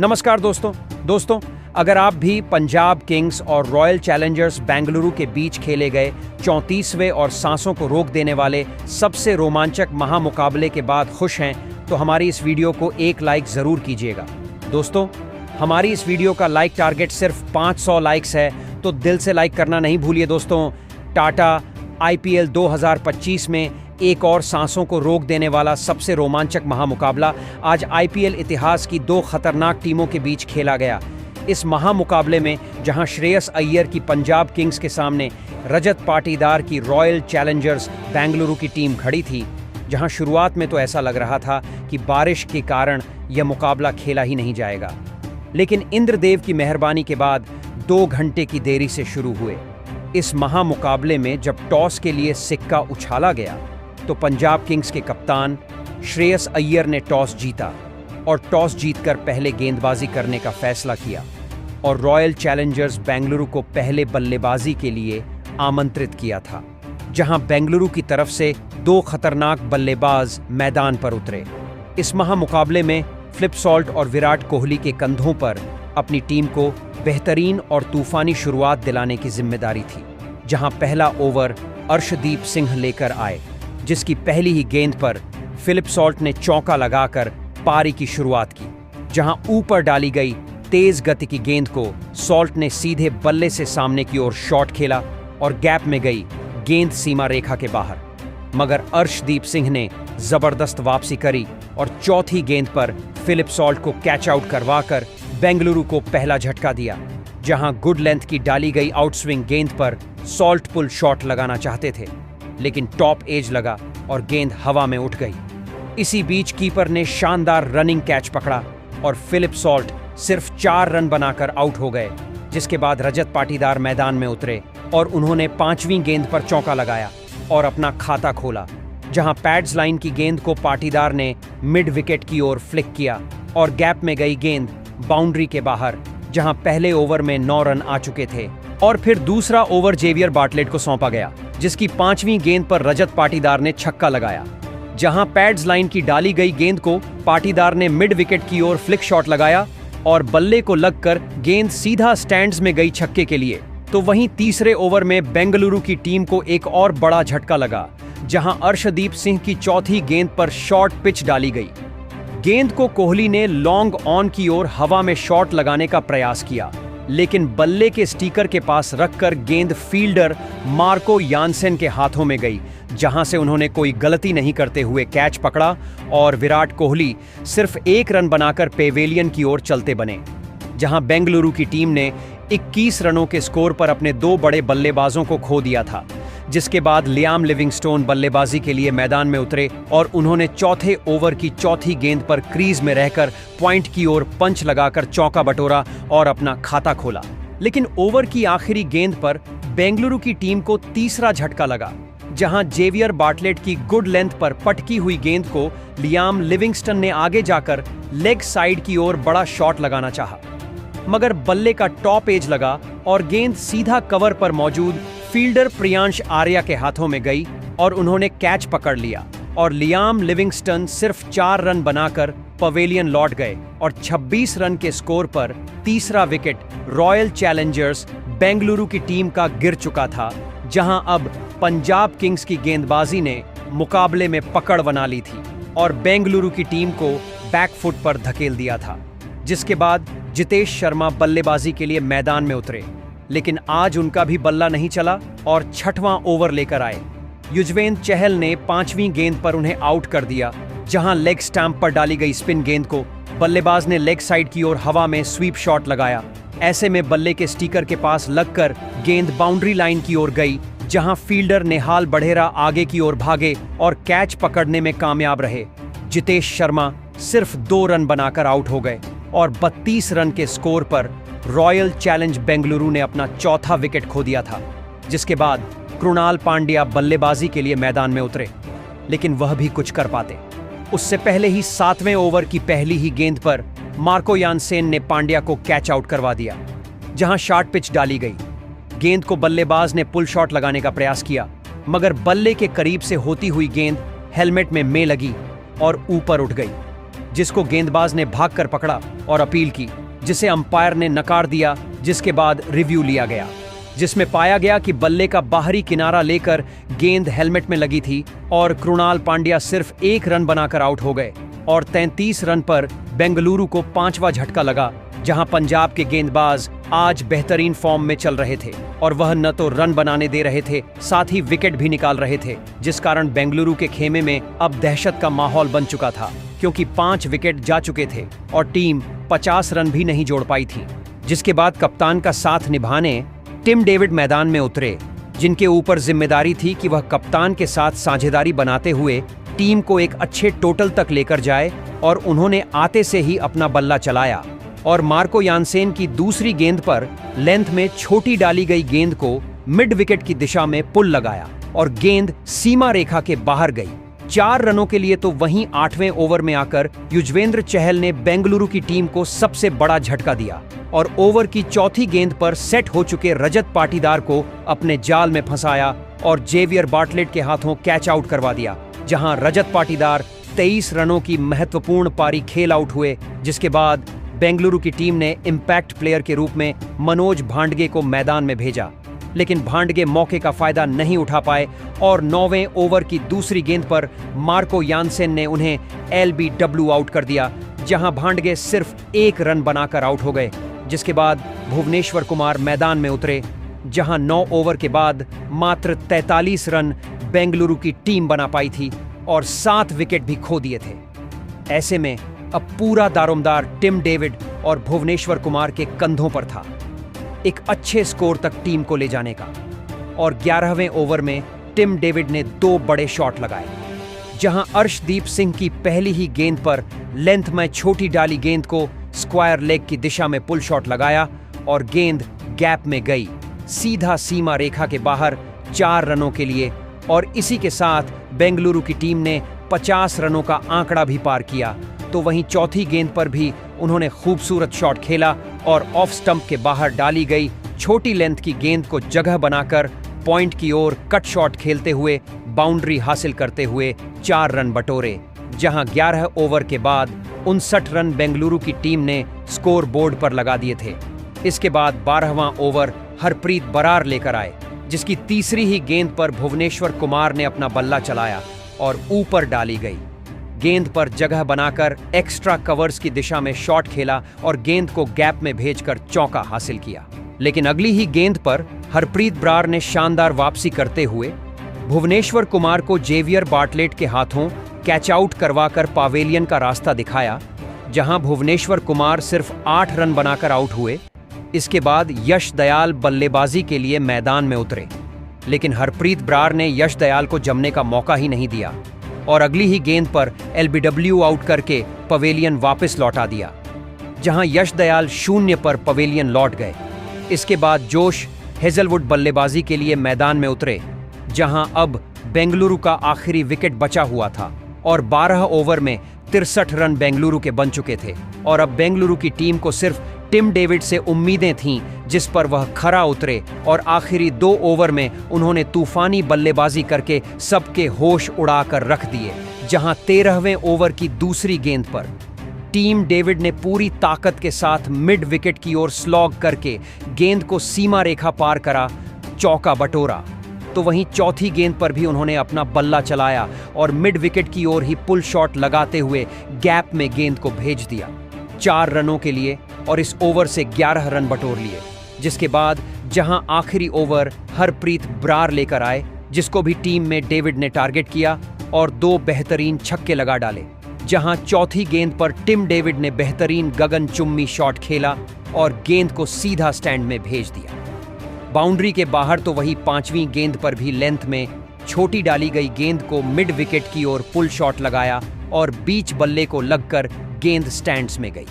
नमस्कार दोस्तों, अगर आप भी पंजाब किंग्स और रॉयल चैलेंजर्स बेंगलुरु के बीच खेले गए 34वें और सांसों को रोक देने वाले सबसे रोमांचक महामुकाबले के बाद खुश हैं, तो हमारी इस वीडियो को एक लाइक ज़रूर कीजिएगा। दोस्तों, हमारी इस वीडियो का लाइक टारगेट सिर्फ 500 लाइक्स है, तो दिल से लाइक करना नहीं भूलिए दोस्तों। टाटा IPL 2025 में एक और सांसों को रोक देने वाला सबसे रोमांचक महामुकाबला आज IPL इतिहास की दो खतरनाक टीमों के बीच खेला गया। इस महामुकाबले में जहां श्रेयस अय्यर की पंजाब किंग्स के सामने रजत पाटीदार की रॉयल चैलेंजर्स बेंगलुरु की टीम खड़ी थी, जहां शुरुआत में तो ऐसा लग रहा था कि बारिश के कारण यह मुकाबला खेला ही नहीं जाएगा, लेकिन इंद्रदेव की मेहरबानी के बाद 2 घंटे की देरी से शुरू हुए इस महामुकाबले में जब टॉस के लिए सिक्का उछाला गया तो पंजाब किंग्स के कप्तान श्रेयस अय्यर ने टॉस जीता और टॉस जीतकर पहले गेंदबाजी करने का फैसला किया और रॉयल चैलेंजर्स बेंगलुरु को पहले बल्लेबाजी के लिए आमंत्रित किया था, जहां बेंगलुरु की तरफ से 2 खतरनाक बल्लेबाज मैदान पर उतरे। इस महामुकाबले में फ्लिप सॉल्ट और विराट कोहली के कंधों पर अपनी टीम को बेहतरीन और तूफानी शुरुआत दिलाने की जिम्मेदारी थी, जहां पहला ओवर अर्शदीप सिंह लेकर आए, जिसकी पहली ही गेंद पर फिलिप सॉल्ट ने चौका लगाकर पारी की शुरुआत की। जहां ऊपर डाली गई तेज गति की गेंद को सॉल्ट ने सीधे बल्ले से सामने की ओर शॉट खेला और गैप में गई गेंद सीमा रेखा के बाहर, मगर अर्शदीप सिंह ने जबरदस्त वापसी करी और चौथी गेंद पर फिलिप सॉल्ट को कैच आउट करवाकर बेंगलुरु को पहला झटका दिया। जहां गुड लेंथ की डाली गई आउटस्विंग गेंद पर सॉल्ट पुल शॉट लगाना चाहते थे, लेकिन टॉप एज लगा और गेंद हवा में उठ गई। इसी बीच कीपर ने शानदार रनिंग कैच पकड़ा और फिलिप सॉल्ट सिर्फ 4 रन बनाकर आउट हो गए, जिसके बाद रजत पाटीदार मैदान में उतरे और उन्होंने 5वीं गेंद पर चौका लगाया और अपना खाता खोला। जहां पैड्स लाइन की गेंद को पाटीदार ने मिड विकेट की ओर फ्लिक किया और गैप में गई गेंद बाउंड्री के बाहर, जहां पहले ओवर में 9 रन आ चुके थे। और फिर दूसरा ओवर जेवियर बार्टलेट को सौंपा गया, जिसकी 5वीं गेंद पर रजत पाटीदार ने छक्का लगाया। जहां पैड्स लाइन की डाली गई गेंद को पाटीदार ने मिड विकेट की ओर फ्लिक शॉट लगाया और बल्ले को लगकर गेंद सीधा स्टैंड्स में गई छक्के के लिए। तो वहीं तीसरे ओवर में बेंगलुरु की टीम को एक और बड़ा झटका लगा, जहां अर्शदीप सिंह की चौथी गेंद पर शॉर्ट पिच डाली गई। गेंद को कोहली ने लॉन्ग ऑन की ओर हवा में शॉट लगाने का प्रयास किया, लेकिन बल्ले के स्टिकर के पास रखकर गेंद फील्डर मार्को यानसेन के हाथों में गई, जहां से उन्होंने कोई गलती नहीं करते हुए कैच पकड़ा और विराट कोहली सिर्फ 1 रन बनाकर पेवेलियन की ओर चलते बने। जहां बेंगलुरु की टीम ने 21 रनों के स्कोर पर अपने 2 बड़े बल्लेबाजों को खो दिया था, जिसके बाद लियाम लिविंगस्टोन बल्लेबाजी के लिए मैदान में उतरे और उन्होंने चौथे ओवर की चौथी गेंद पर क्रीज में रहकर पॉइंट की ओर पंच लगाकर चौका बटोरा और अपना खाता खोला। लेकिन ओवर की आखिरी गेंद पर बेंगलुरु की टीम को तीसरा झटका लगा, जहां जेवियर बार्टलेट की गुड लेंथ पर पटकी हुई गेंद को लियाम लिविंगस्टन ने आगे जाकर लेग साइड की ओर बड़ा शॉट लगाना चाहा, मगर बल्ले का टॉप एज लगा और गेंद सीधा कवर पर मौजूद फील्डर प्रियांश आर्या के हाथों में गई और उन्होंने कैच पकड़ लिया और लियाम लिविंगस्टन सिर्फ 4 रन बनाकर पवेलियन लौट गए और 26 रन के स्कोर पर तीसरा विकेट रॉयल चैलेंजर्स बेंगलुरु की टीम का गिर चुका था, जहां अब पंजाब किंग्स की गेंदबाजी ने मुकाबले में पकड़ बना ली थी और बेंगलुरु की टीम को बैकफुट पर धकेल दिया था। जिसके बाद जितेश शर्मा बल्लेबाजी के लिए मैदान में उतरे, लेकिन आज उनका भी बल्ला नहीं चला और 6वां ओवर लेकर आए। युजवेंद्र चहल ने 5वीं गेंद पर उन्हें आउट कर दिया, जहां लेग स्टैंप पर डाली गई स्पिन गेंद को बल्लेबाज ने लेग साइड की ओर हवा में स्वीप शॉट लगाया। ऐसे में बल्ले के स्टिकर के पास लगकर गेंद बाउंड्री लाइन की ओर गई, जहां फील्डर नेहाल बढ़ेरा आगे की ओर भागे और कैच पकड़ने में कामयाब रहे। जितेश शर्मा सिर्फ 2 रन बनाकर आउट हो गए और 32 रन के स्कोर पर रॉयल चैलेंज बेंगलुरु ने अपना चौथा विकेट खो दिया था। जिसके बाद कृणाल पांड्या बल्लेबाजी के लिए मैदान में उतरे, लेकिन वह भी कुछ कर पाते। उससे पहले ही 7वें ओवर की पहली ही गेंद पर मार्को यानसेन ने पांड्या को कैच आउट करवा दिया, जहां शॉर्ट पिच डाली गई। गेंद को बल्लेबाज ने पुल शॉट लगाने का प्रयास किया, मगर बल्ले के करीब से होती हुई गेंद हेलमेट में लगी और ऊपर उठ गई। जिसको गेंदबाज ने भागकर पकड़ा और अपील की, जिसे अंपायर ने नकार दिया, जिसके बाद रिव्यू लिया गया, जिसमें पाया गया कि बल्ले का बाहरी किनारा लेकर गेंद हेलमेट में लगी थी और कृणाल पांड्या सिर्फ 1 रन बनाकर आउट हो गए और 33 रन पर बेंगलुरु को 5वां झटका लगा, जहां पंजाब के गेंदबाज आज बेहतरीन फॉर्म में चल रहे थे और वह न तो रन बनाने दे रहे थे, साथ ही विकेट भी निकाल रहे थे, जिस कारण बेंगलुरु के खेमे में अब दहशत का माहौल बन चुका था, क्योंकि 5 विकेट जा चुके थे और टीम 50 रन भी नहीं जोड़ पाई थी। जिसके बाद कप्तान का साथ निभाने टिम डेविड मैदान में उतरे, जिनके ऊपर जिम्मेदारी थी कि वह कप्तान के साथ साझेदारी बनाते हुए टीम को एक अच्छे टोटल तक लेकर जाए, और उन्होंने आते से ही अपना बल्ला चलाया और मार्को यानसेन की दूसरी गेंद पर लेंथ में छोटी डाली गई गेंद को मिड विकेट की दिशा में पुल लगाया और गेंद सीमा रेखा के बाहर गई 4 रनों के लिए। तो वहीं 8वें ओवर में आकर युजवेंद्र चहल ने बेंगलुरु की टीम को सबसे बड़ा झटका दिया और ओवर की चौथी गेंद पर सेट हो चुके रजत पाटीदार को अपने जाल में फंसाया और जेवियर बार्टलेट के हाथों कैच आउट करवा दिया, जहां रजत पाटीदार 23 रनों की महत्वपूर्ण पारी खेल आउट हुए। जिसके बाद बेंगलुरु की टीम ने इंपैक्ट प्लेयर के रूप में मनोज भांडगे को मैदान में भेजा, लेकिन भांडगे मौके का फायदा नहीं उठा पाए और 9वें ओवर की दूसरी गेंद पर मार्को यानसेन ने उन्हें LBW आउट कर दिया, जहां भांडगे सिर्फ 1 रन बनाकर आउट हो गए। जिसके बाद भुवनेश्वर कुमार मैदान में उतरे, जहां 9 ओवर के बाद मात्र 43 रन बेंगलुरु की टीम बना पाई थी और 7 विकेट भी खो दिए थे। ऐसे में अब पूरा दारोमदार टिम डेविड और भुवनेश्वर कुमार के कंधों पर था, एक अच्छे स्कोर तक टीम को ले जाने का। और 11वें ओवर में टिम डेविड ने 2 बड़े शॉट लगाए, जहां अर्शदीप सिंह की पहली ही गेंद पर लेंथ में छोटी डाली गेंद को स्क्वायर लेग की दिशा में पुल शॉट लगाया और गेंद गैप में गई सीधा सीमा रेखा के बाहर 4 रनों के लिए, और इसी के साथ बेंगलुरु की टीम ने 50 रनों का आंकड़ा भी पार किया। तो वहीं चौथी गेंद पर भी उन्होंने खूबसूरत शॉट खेला और ऑफ स्टंप के बाहर डाली गई छोटी लेंथ की गेंद को जगह बनाकर पॉइंट की ओर कट शॉट खेलते हुए बाउंड्री हासिल करते हुए 4 रन बटोरे, जहां 11 ओवर के बाद 59 रन बेंगलुरु की टीम ने स्कोर बोर्ड पर लगा दिए थे। इसके बाद 12वां ओवर हरप्रीत बरार लेकर आए, जिसकी तीसरी ही गेंद पर भुवनेश्वर कुमार ने अपना बल्ला चलाया और ऊपर डाली गई गेंद पर जगह बनाकर एक्स्ट्रा कवर्स की दिशा में शॉट खेला और गेंद को गैप में भेजकर चौका हासिल किया। लेकिन अगली ही गेंद पर हरप्रीत बरार ने शानदार वापसी करते हुए भुवनेश्वर कुमार को जेवियर बार्टलेट के हाथों कैच आउट करवाकर पावेलियन का रास्ता दिखाया, जहां भुवनेश्वर कुमार सिर्फ 8 रन बनाकर आउट हुए। इसके बाद यश दयाल बल्लेबाजी के लिए मैदान में उतरे, लेकिन हरप्रीत बरार ने यश दयाल को जमने का मौका ही नहीं दिया और अगली ही गेंद पर LBW आउट करके पवेलियन वापस लौटा दिया, जहां यश दयाल 0 पर पवेलियन लौट गए। इसके बाद जोश हेजलवुड बल्लेबाजी के लिए मैदान में उतरे, जहां अब बेंगलुरु का आखिरी विकेट बचा हुआ था और 12 ओवर में 63 रन बेंगलुरु के बन चुके थे और अब बेंगलुरु की टीम को सिर्फ टिम डेविड से उम्मीदें थीं, जिस पर वह खरा उतरे और आखिरी 2 ओवर में उन्होंने तूफानी बल्लेबाजी करके सबके होश उड़ाकर रख दिए, जहां 13वें ओवर की दूसरी गेंद पर टीम डेविड ने पूरी ताकत के साथ मिड विकेट की ओर स्लॉग करके गेंद को सीमा रेखा पार करा, चौका बटोरा। तो वहीं चौथी गेंद पर भी उन्होंने अपना बल्ला चलाया और मिड विकेट की ओर ही पुल शॉट लगाते हुए गैप में गेंद को भेज दिया 4 रनों के लिए और इस ओवर से 11 रन बटोर लिए। जिसके बाद जहां आखिरी ओवर हरप्रीत बरार लेकर आए, जिसको भी टीम में डेविड ने टारगेट किया और 2 बेहतरीन छक्के लगा डाले, जहां चौथी गेंद पर टिम डेविड ने बेहतरीन गगनचुम्बी शॉट खेला और गेंद को सीधा स्टैंड में भेज दिया बाउंड्री के बाहर। तो वही 5वीं गेंद पर भी लेंथ में छोटी डाली गई गेंद को मिड विकेट की ओर पुल शॉट लगाया और बीच बल्ले को लगकर गेंद स्टैंड्स में गई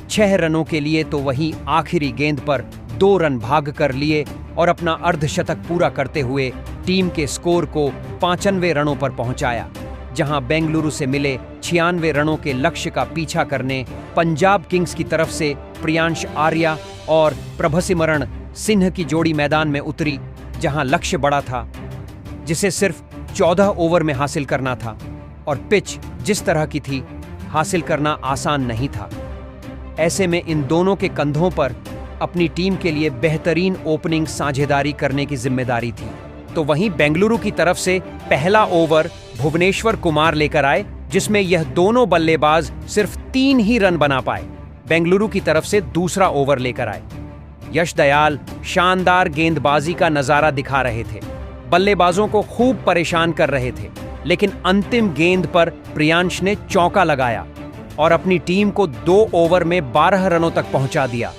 6 रनों के लिए। तो वहीं आखिरी गेंद पर 2 रन भाग कर लिए और अपना अर्धशतक पूरा करते हुए टीम के स्कोर को 95 रनों पर पहुंचाया, जहां बेंगलुरु से मिले 96 रनों के लक्ष्य का पीछा करने पंजाब किंग्स की तरफ से प्रियांश आर्या और प्रभसिमरण सिंह की जोड़ी मैदान में उतरी, जहां लक्ष्य बड़ा था, जिसे सिर्फ 14 ओवर में हासिल करना था और पिच जिस तरह की थी, हासिल करना आसान नहीं था। ऐसे में इन दोनों के कंधों पर अपनी टीम के लिए बेहतरीन ओपनिंग साझेदारी करने की जिम्मेदारी थी। तो वहीं बेंगलुरु की तरफ से पहला ओवर भुवनेश्वर कुमार लेकर आए, जिसमें यह दोनों बल्लेबाज सिर्फ 3 ही रन बना पाए। बेंगलुरु की तरफ से दूसरा ओवर लेकर आए। यश दयाल शानदार गेंदबाजी का नजारा दिखा रहे थे, बल्लेबाजों को खूब परेशान कर रहे थे, लेकिन अंतिम गेंद पर प्रियांश ने चौका लगाया और अपनी टीम को 2 ओवर में 12 रनों तक पहुंचा दिया।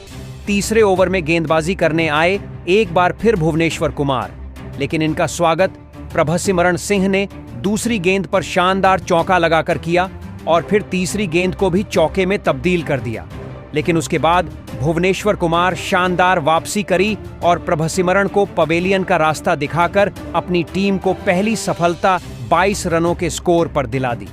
तीसरे ओवर में गेंदबाजी करने आए एक बार फिर भुवनेश्वर कुमार, लेकिन इनका स्वागत प्रभसिमरण सिंह ने दूसरी गेंद पर शानदार चौका लगाकर किया और फिर तीसरी गेंद को भी चौके में तब्दील कर दिया। लेकिन उसके बाद भुवनेश्वर कुमार शानदार वापसी करी और प्रभसिमरण को पवेलियन का रास्ता दिखाकर अपनी टीम को पहली सफलता 22 रनों के स्कोर पर दिला दी।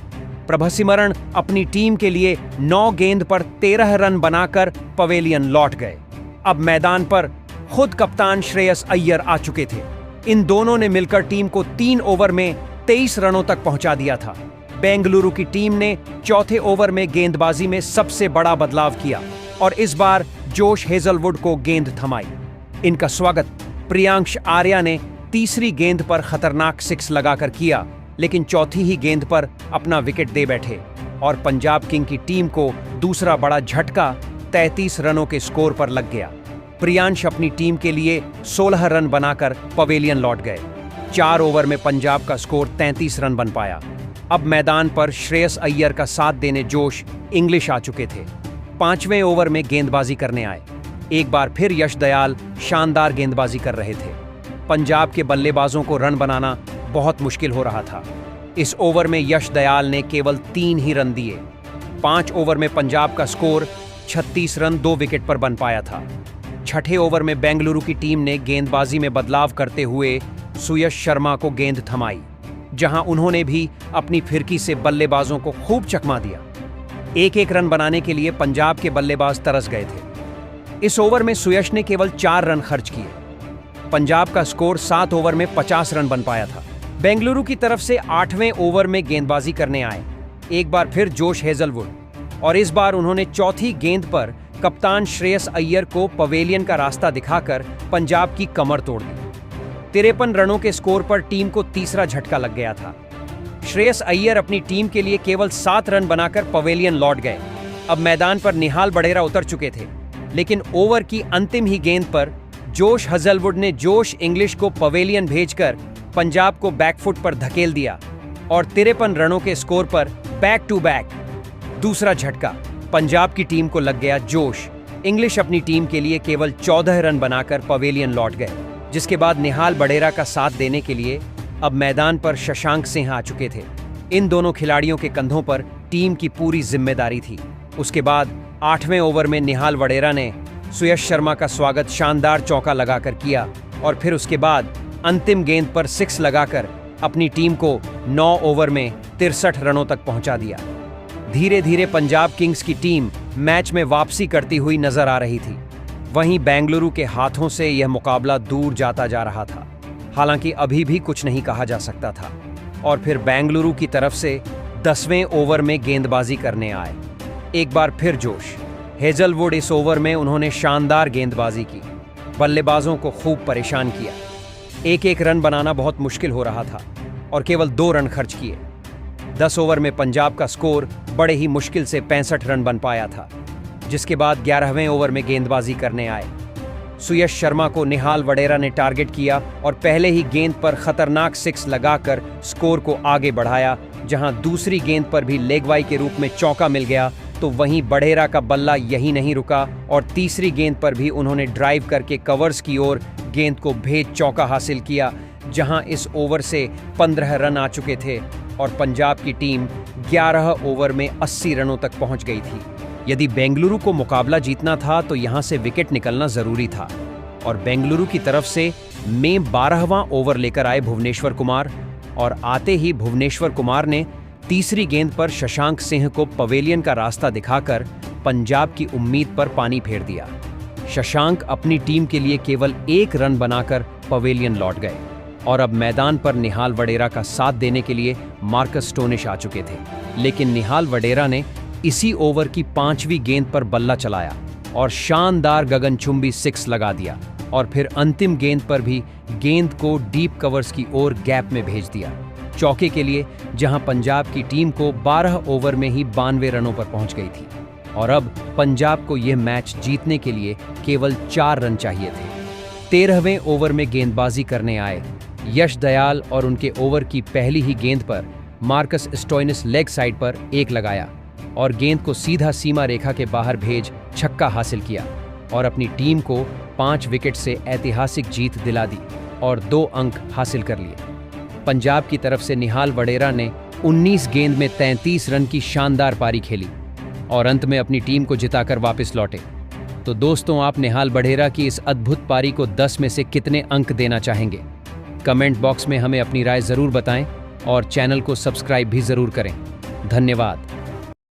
प्रभसिमरण अपनी टीम के लिए 9 गेंद पर 13 रन बनाकर पवेलियन लौट गए। अब मैदान पर खुद कप्तान श्रेयस अय्यर आ चुके थे। इन दोनों ने मिलकर टीम को 3 ओवर में 23 रनों तक पहुंचा दिया था। बेंगलुरु की टीम ने चौथे ओवर में गेंदबाजी में सबसे बड़ा बदलाव किया और इस बार जोश हेजलवुड को गेंद थमाई। इनका स्वागत प्रियांश आर्या ने तीसरी गेंद पर खतरनाक 6 लगाकर किया, लेकिन चौथी ही गेंद पर अपना विकेट दे बैठे और पंजाब किंग की टीम को दूसरा बड़ा झटका 33 रनों के स्कोर पर लग गया। प्रियांश अपनी टीम के लिए 16 रन बनाकर पवेलियन लौट गए। 4 ओवर में पंजाब का स्कोर 33 रन बन पाया। अब मैदान पर श्रेयस अय्यर का साथ देने जोश इंग्लिश आ चुके थे। 5वें ओवर में गेंदबाजी करने आए। एक बार फिर यश दयाल शानदार गेंदबाजी कर रहे थे। पंजाब के बल्लेबाजों को रन बनाना बहुत मुश्किल हो रहा था। इस ओवर में यश दयाल ने केवल 3 ही रन दिए। 5 ओवर में पंजाब का स्कोर 36 रन 2 विकेट पर बन पाया था। छठे ओवर में बेंगलुरु की टीम ने गेंदबाजी में बदलाव करते हुए सुयश शर्मा को गेंद थमाई, जहां उन्होंने भी अपनी फिरकी से बल्लेबाजों को खूब चकमा दिया। एक रन बनाने के लिए पंजाब के बल्लेबाज तरस गए थे। इस ओवर में सुयश ने केवल 4 रन खर्च किए। पंजाब का स्कोर 7 ओवर में 50 रन बन पाया था। बेंगलुरु की तरफ से 8वें ओवर में गेंदबाजी करने आए एक बार फिर जोश हेजलवुड और इस बार उन्होंने चौथी गेंद पर कप्तान श्रेयस अय्यर को पवेलियन का रास्ता दिखाकर पंजाब की कमर तोड़ दी। 53 रनों के स्कोर पर टीम को तीसरा झटका लग गया था। श्रेयस अय्यर अपनी टीम के लिए केवल 7 रन बनाकर पवेलियन लौट गए। अब मैदान पर निहाल बढेरा उतर चुके थे, लेकिन ओवर की अंतिम ही गेंद पर जोश हेजलवुड ने जोश इंग्लिश को पवेलियन भेजकर पंजाब को बैकफुट पर धकेल दिया और 53 रनों के स्कोर पर बैक टू बैक दूसरा झटका पंजाब की टीम को लग गया। जोश इंग्लिश अपनी टीम के लिए केवल 14 रन बनाकर पवेलियन लौट गए, जिसके बाद निहाल बढेरा का साथ देने के लिए अब मैदान पर शशांक सिंह आ चुके थे। इन दोनों खिलाड़ियों के कंधों पर टीम की पूरी जिम्मेदारी थी। उसके बाद 8वें ओवर में निहाल बढेरा ने सुयश शर्मा का स्वागत शानदार चौका लगाकर किया और फिर उसके बाद अंतिम गेंद पर 6 लगाकर अपनी टीम को 9 ओवर में 63 रनों तक पहुंचा दिया। धीरे धीरे पंजाब किंग्स की टीम मैच में वापसी करती हुई नजर आ रही थी। वहीं बेंगलुरु के हाथों से यह मुकाबला दूर जाता जा रहा था। हालांकि अभी भी कुछ नहीं कहा जा सकता था और फिर बेंगलुरु की तरफ से 10वें ओवर में गेंदबाजी करने आए एक बार फिर जोश हेजलवुड। इस ओवर में उन्होंने शानदार गेंदबाजी की, बल्लेबाजों को खूब परेशान किया। एक रन बनाना बहुत मुश्किल हो रहा था और केवल 2 रन खर्च किए। 10 ओवर में पंजाब का स्कोर बड़े ही मुश्किल से 65 रन बन पाया था, जिसके बाद 11वें ओवर में गेंदबाजी करने आए। सुयश शर्मा को निहाल बढेरा ने टारगेट किया और पहले ही गेंद पर खतरनाक 6 लगाकर स्कोर को आगे बढ़ाया। जहां दूसरी गेंद पर भी लेगवाई के रूप में चौका मिल गया, तो वहीं बढेरा का बल्ला यहीं नहीं रुका और तीसरी गेंद पर भी उन्होंने ड्राइव करके कवर्स की ओर गेंद को भेज चौका हासिल किया। जहां इस ओवर से 15 रन आ चुके थे और पंजाब की टीम 11 ओवर में 80 रनों तक पहुंच गई थी। यदि बेंगलुरु को मुकाबला जीतना था तो यहां से विकेट निकलना जरूरी था और बेंगलुरु की तरफ से में 12वां ओवर लेकर आए भुवनेश्वर कुमार और आते ही भुवनेश्वर कुमार ने तीसरी गेंद पर शशांक सिंह को पवेलियन का रास्ता दिखाकर पंजाब की उम्मीद पर पानी फेर दिया। शशांक अपनी टीम के लिए केवल 1 रन बनाकर पवेलियन लौट गए और अब मैदान पर निहाल बढेरा का साथ देने के लिए मार्कस स्टोनिश आ चुके थे। लेकिन निहाल बढेरा ने इसी ओवर की 5वीं गेंद पर बल्ला चलाया और शानदार गगनचुंबी 6 लगा दिया और फिर अंतिम गेंद पर भी गेंद को डीप कवर्स की ओर गैप में भेज दिया चौके के लिए, जहां पंजाब की टीम को 12 ओवर में ही 92 रनों पर पहुंच गई थी और अब पंजाब को यह मैच जीतने के लिए केवल 4 रन चाहिए थे। 13वें ओवर में गेंदबाजी करने आए यश दयाल और उनके ओवर की पहली ही गेंद पर मार्कस स्टोइनिस लेग साइड पर 1 लगाया और गेंद को सीधा सीमा रेखा के बाहर भेज छक्का हासिल किया और अपनी टीम को 5 विकेट से ऐतिहासिक जीत दिला दी और 2 अंक हासिल कर लिए। पंजाब की तरफ से निहाल वडेरा ने 19 गेंद में 33 रन की शानदार पारी खेली और अंत में अपनी टीम को जिताकर वापस लौटे। तो दोस्तों, आप निहाल वडेरा की इस अद्भुत पारी को 10 में से कितने अंक देना चाहेंगे? कमेंट बॉक्स में हमें अपनी राय जरूर बताएं और चैनल को सब्सक्राइब भी जरूर करें। धन्यवाद।